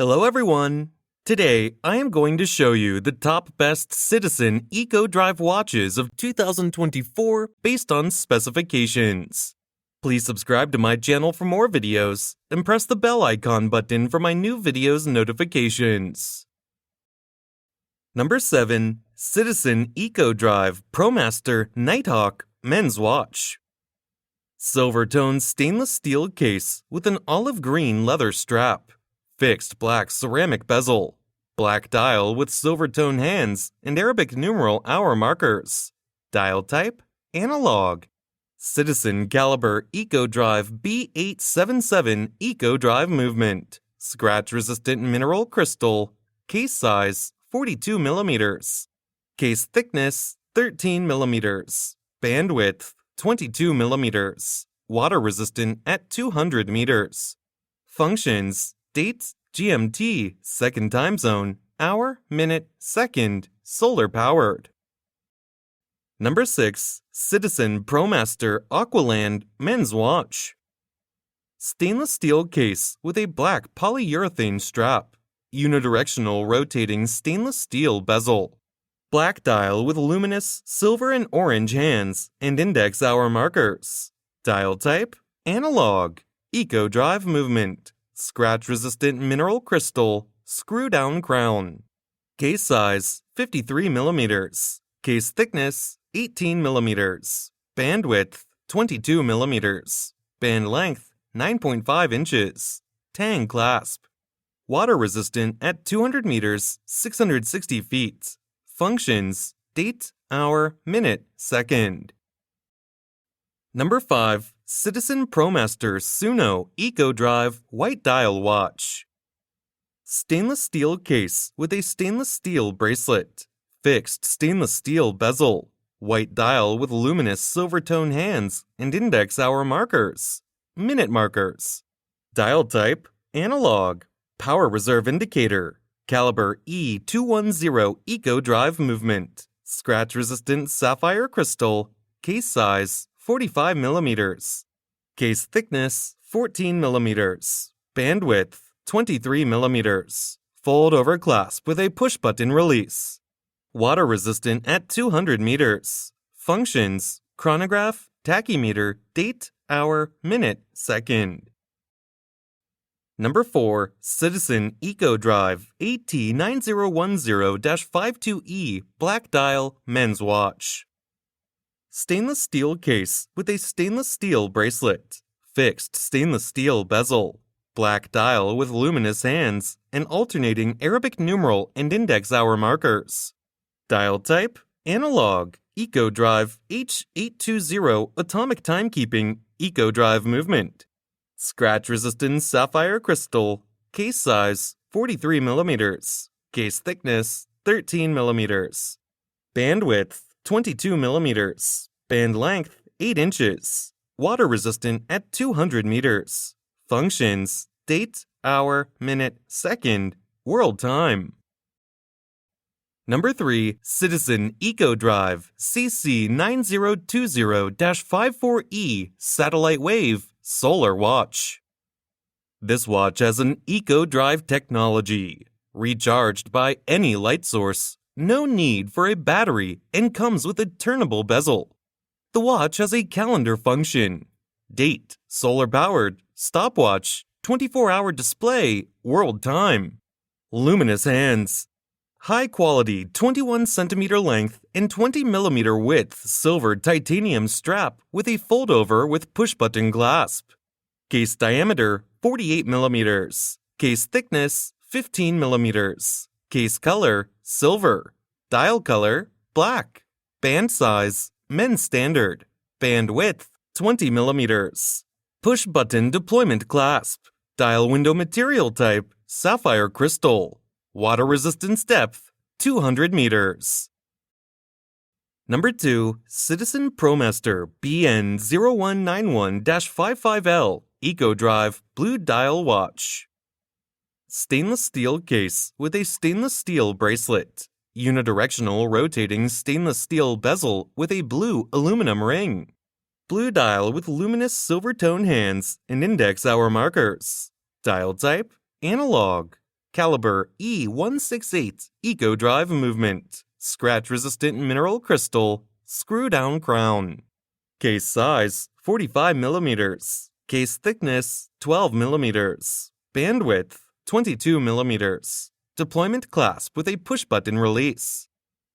Hello everyone! Today, I am going to show you the top best Citizen Eco-Drive watches of 2024 based on specifications. Please subscribe to my channel for more videos and press the bell icon button for my new videos notifications. Number 7. Citizen Eco-Drive Promaster Nighthawk Men's Watch. Silver-toned stainless steel case with an olive green leather strap. Fixed black ceramic bezel, black dial with silver-tone hands and Arabic numeral hour markers. Dial type, analog. Citizen caliber Eco-Drive B877 Eco-Drive movement. Scratch-resistant mineral crystal. Case size, 42 mm. Case thickness, 13 mm. Bandwidth, 22 mm. Water-resistant at 200 meters. Functions, date, GMT, second time zone, hour, minute, second, solar powered. Number 6. Citizen Promaster Aqualand Men's Watch. Stainless steel case with a black polyurethane strap. Unidirectional rotating stainless steel bezel. Black dial with luminous silver and orange hands and index hour markers. Dial type, analog. Eco-Drive movement. Scratch-resistant mineral crystal, screw-down crown. Case size, 53 mm. Case thickness, 18 mm. Bandwidth, 22 mm. Band length, 9.5 inches. Tang clasp. Water-resistant at 200 meters, 660 feet. Functions, date, hour, minute, second. Number 5. Citizen Promaster Tsuno Eco-Drive White Dial Watch. Stainless steel case with a stainless steel bracelet. Fixed stainless steel bezel. White dial with luminous silver-tone hands and index hour markers. Minute markers. Dial type, analog. Power reserve indicator. Caliber E210 Eco-Drive movement. Scratch-resistant sapphire crystal. Case size, 45 mm. Case thickness, 14 mm. Bandwidth, 23 mm. Fold over clasp with a push-button release. Water resistant at 200 meters. Functions, chronograph, tachymeter, date, hour, minute, second. Number 4. Citizen Eco-Drive AT9010-52E Black Dial Men's Watch. Stainless steel case with a stainless steel bracelet. Fixed stainless steel bezel. Black dial with luminous hands and alternating Arabic numeral and index hour markers. Dial type, analog. Eco-Drive H820 Atomic Timekeeping Eco-Drive movement. Scratch-resistant sapphire crystal. Case size, 43 mm. Case thickness, 13 mm. Bandwidth, 22 mm. Band length, 8 inches. Water resistant at 200 meters. Functions, date, hour, minute, second, world time. Number 3. Citizen Eco-Drive CC9020-54E Satellite Wave Solar Watch. This watch has an Eco-Drive technology. Recharged by any light source. No need for a battery and comes with a turnable bezel. The watch has a calendar function. Date, solar powered, stopwatch, 24-hour display, world time. Luminous hands. High quality 21 cm length and 20 mm width silver titanium strap with a fold-over with push-button clasp. Case diameter 48 mm. Case thickness 15 mm. Case color silver. Dial color black. Band size men's standard. Band width 20 mm. Push-button deployment clasp. Dial window material type sapphire crystal. Water resistance depth, 200 meters. Number 2. Citizen Promaster BN0191-55L Eco-Drive Blue Dial Watch. Stainless steel case with a stainless steel bracelet. Unidirectional rotating stainless steel bezel with a blue aluminum ring. Blue dial with luminous silver tone hands and index hour markers. Dial type, analog. Caliber E168 Eco Drive Movement, scratch-resistant mineral crystal, screw-down crown. Case size 45mm. Case thickness 12mm. Bandwidth 22mm. Deployment clasp with a push-button release.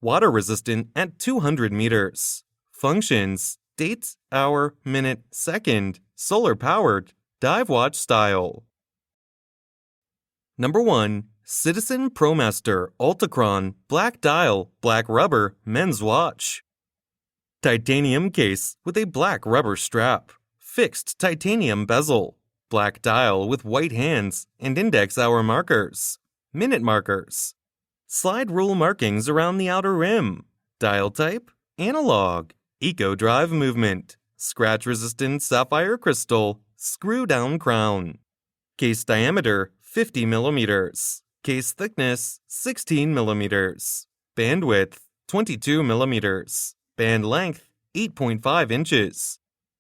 Water resistant at 200 meters. Functions: date, hour, minute, second, solar powered, dive watch style. Number 1. Citizen Promaster Altichron Black Dial, Black Rubber Men's Watch. Titanium case with a black rubber strap. Fixed titanium bezel. Black dial with white hands and index hour markers. Minute markers. Slide rule markings around the outer rim. Dial type: analog. Eco drive movement. Scratch-resistant sapphire crystal. Screw-down crown. Case diameter 50mm. Case thickness 16mm. Bandwidth 22mm. Band length 8.5 inches.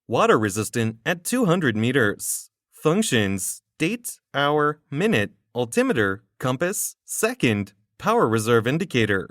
Water resistant at 200 meters. Functions: date, hour, minute, altimeter, compass, second, power reserve indicator.